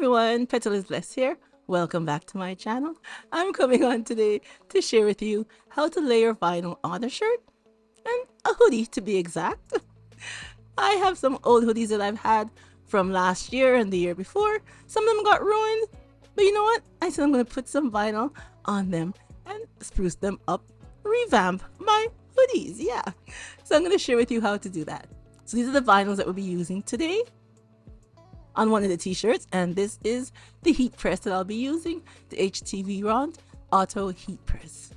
everyone, Petalisbless here. Welcome back to my channel. I'm coming on today to share with you how to layer vinyl on a shirt and a hoodie to be exact. I have some old hoodies that I've had from last year and the year before. Some of them got ruined, but you know what? I said I'm going to put some vinyl on them and spruce them up, revamp my hoodies. Yeah, so I'm going to share with you how to do that. So these are the vinyls that we'll be using today on one of the t-shirts, and this is the heat press that I'll be using, the htvront auto heat press.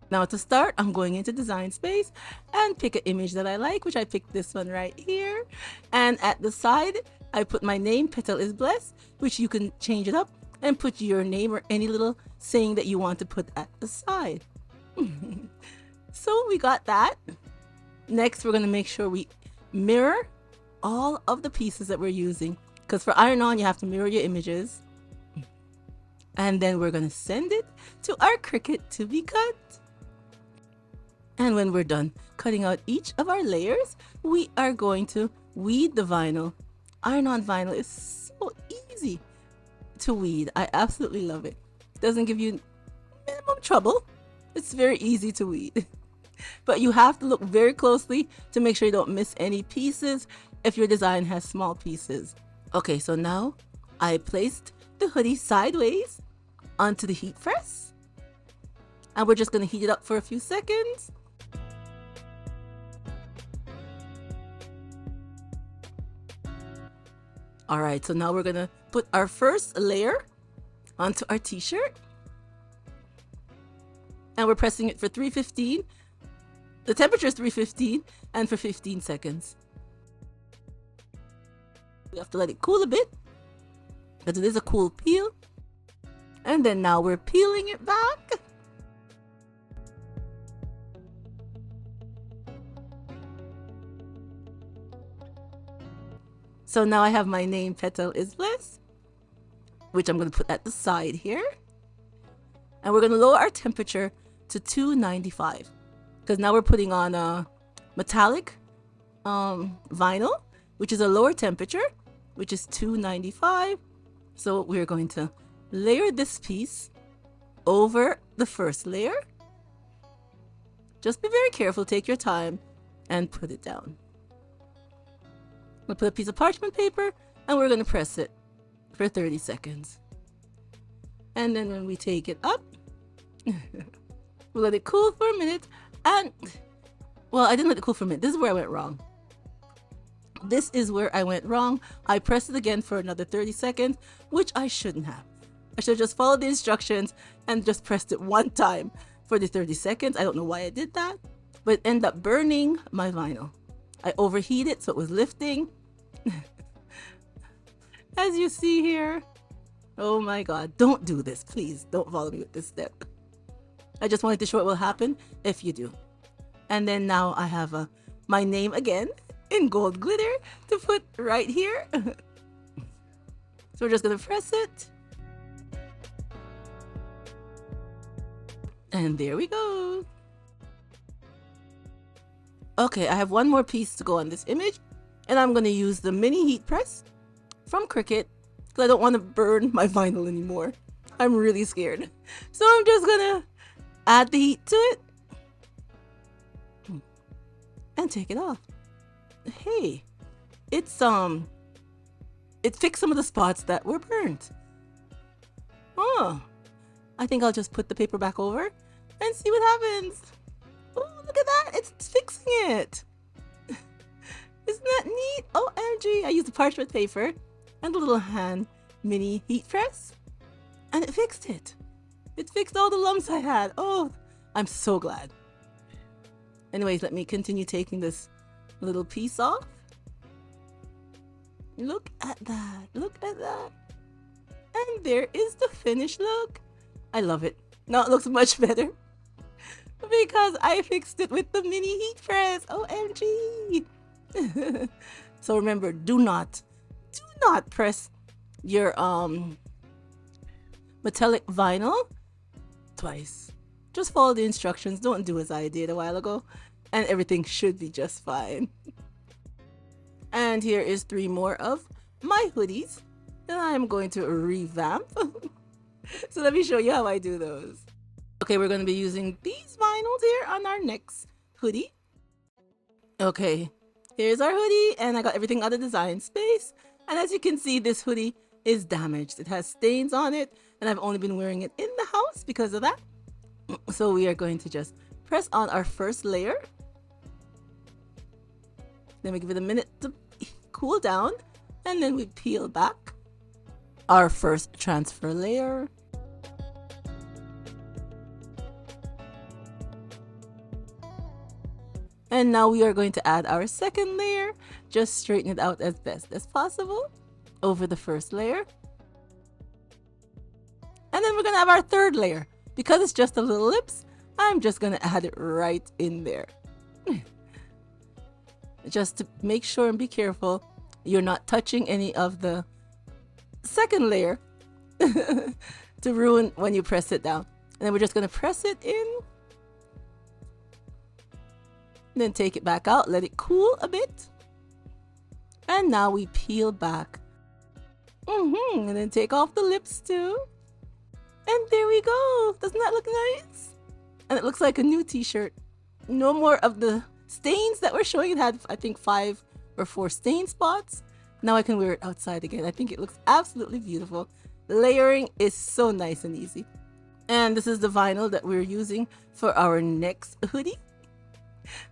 Now to start, I'm going into Design Space and pick an image that I like, which I picked this one right here, and at the side I put my name, Petalisbless, which you can change it up and put your name or any little saying that you want to put at the side. So we got that. Next, we're going to make sure we mirror all of the pieces that we're using, because for iron on you have to mirror your images, and then we're going to send it to our Cricut to be cut. And when we're done cutting out each of our layers, we are going to weed the vinyl. Iron on vinyl is so easy to weed. I absolutely love it. Doesn't give you minimum trouble. It's very easy to weed. But you have to look very closely to make sure you don't miss any pieces if your design has small pieces. Okay, so now I placed the hoodie sideways onto the heat press, and we're just going to heat it up for a few seconds. All right, so now we're going to put our first layer onto our t-shirt, and we're pressing it for 315. The temperature is 315, and for 15 seconds. We have to let it cool a bit, because it is a cool peel. And then now we're peeling it back. So now I have my name, Petalisbless, which I'm going to put at the side here. And we're going to lower our temperature to 295, because now we're putting on a metallic vinyl, which is a lower temperature, which is 295. So we're going to layer this piece over the first layer. Just be very careful, take your time, and put it down. We'll put a piece of parchment paper, and we're going to press it for 30 seconds. And then when we take it up, we'll let it cool for a minute. And, well, I didn't let it cool for a minute. This is where I went wrong. This is where I went wrong. I pressed it again for another 30 seconds, which I shouldn't have. I should have just followed the instructions and just pressed it one time for the 30 seconds. I don't know why I did that, but it ended up burning my vinyl. I overheated, so it was lifting. As you see here. Oh my God, don't do this. Please don't follow me with this step. I just wanted to show what will happen if you do. And then now I have my name again in gold glitter to put right here. So we're just gonna press it. And there we go. Okay, I have one more piece to go on this image, and I'm gonna use the mini heat press from Cricut, because I don't want to burn my vinyl anymore. I'm really scared. So I'm just gonna add the heat to it and take it off. Hey, it fixed some of the spots that were burnt. Oh, I think I'll just put the paper back over and see what happens. Oh, look at that, it's fixing it. Isn't that neat? OMG, I used the parchment paper and a little hand mini heat press, and it fixed it. It fixed all the lumps I had. Oh, I'm so glad. Anyways, let me continue taking this little piece off. Look at that. Look at that. And there is the finished look. I love it. Now it looks much better because I fixed it with the mini heat press. OMG. So remember, do not press your metallic vinyl twice. Just follow the instructions. Don't do as I did a while ago, and everything should be just fine. And here is 3 more of my hoodies. And I'm going to revamp. So let me show you how I do those. Okay, we're going to be using these vinyls here on our next hoodie. Okay, here's our hoodie, and I got everything out of design space. And as you can see, this hoodie is damaged. It has stains on it, and I've only been wearing it in the house because of that. So we are going to just press on our first layer. Then we give it a minute to cool down, and then we peel back our first transfer layer. And now we are going to add our second layer. Just straighten it out as best as possible over the first layer. And then we're going to have our third layer. Because it's just the little lips, I'm just going to add it right in there. Just to make sure and be careful you're not touching any of the second layer to ruin when you press it down. And then we're just going to press it in. Then take it back out, let it cool a bit. And now we peel back. And then take off the lips too. And there we go. Doesn't that look nice? And it looks like a new t-shirt. No more of the stains that we're showing. It had, I think, 5 or 4 stain spots. Now I can wear it outside again. I think it looks absolutely beautiful. The layering is so nice and easy. And this is the vinyl that we're using for our next hoodie.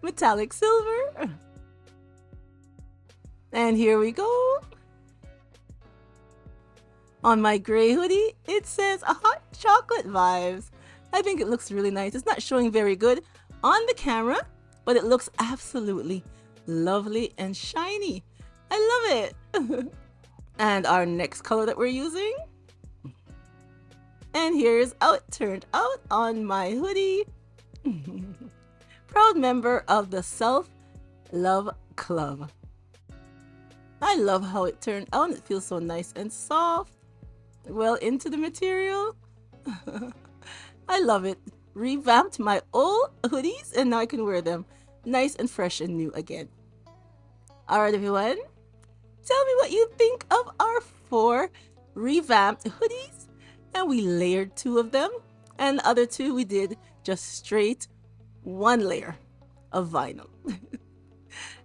Metallic silver. And here we go. On my gray hoodie, it says a hot chocolate vibes. I think it looks really nice. It's not showing very good on the camera, but it looks absolutely lovely and shiny. I love it. And our next color that we're using. And here's how it turned out on my hoodie. Proud member of the Self-Love Club. I love how it turned out. It feels so nice and soft. Well into the material. I love it. Revamped my old hoodies and now I can wear them nice and fresh and new again. Alright everyone, tell me what you think of our 4 revamped hoodies. And we layered 2 of them, and the other 2 we did just straight 1 layer of vinyl.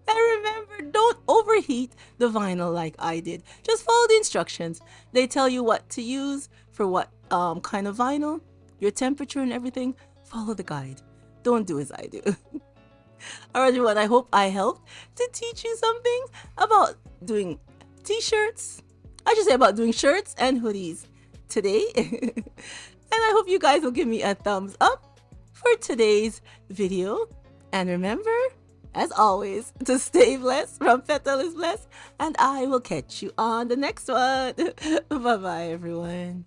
And remember, don't overheat the vinyl like I did. Just follow the instructions. They tell you what to use for what kind of vinyl, your temperature and everything. Follow the guide. Don't do as I do. Alright everyone, I hope I helped to teach you something about doing t-shirts. I should say about doing shirts and hoodies today. And I hope you guys will give me a thumbs up for today's video. And remember, as always, to stay blessed from Petalisbless, and I will catch you on the next one. Bye-bye, everyone.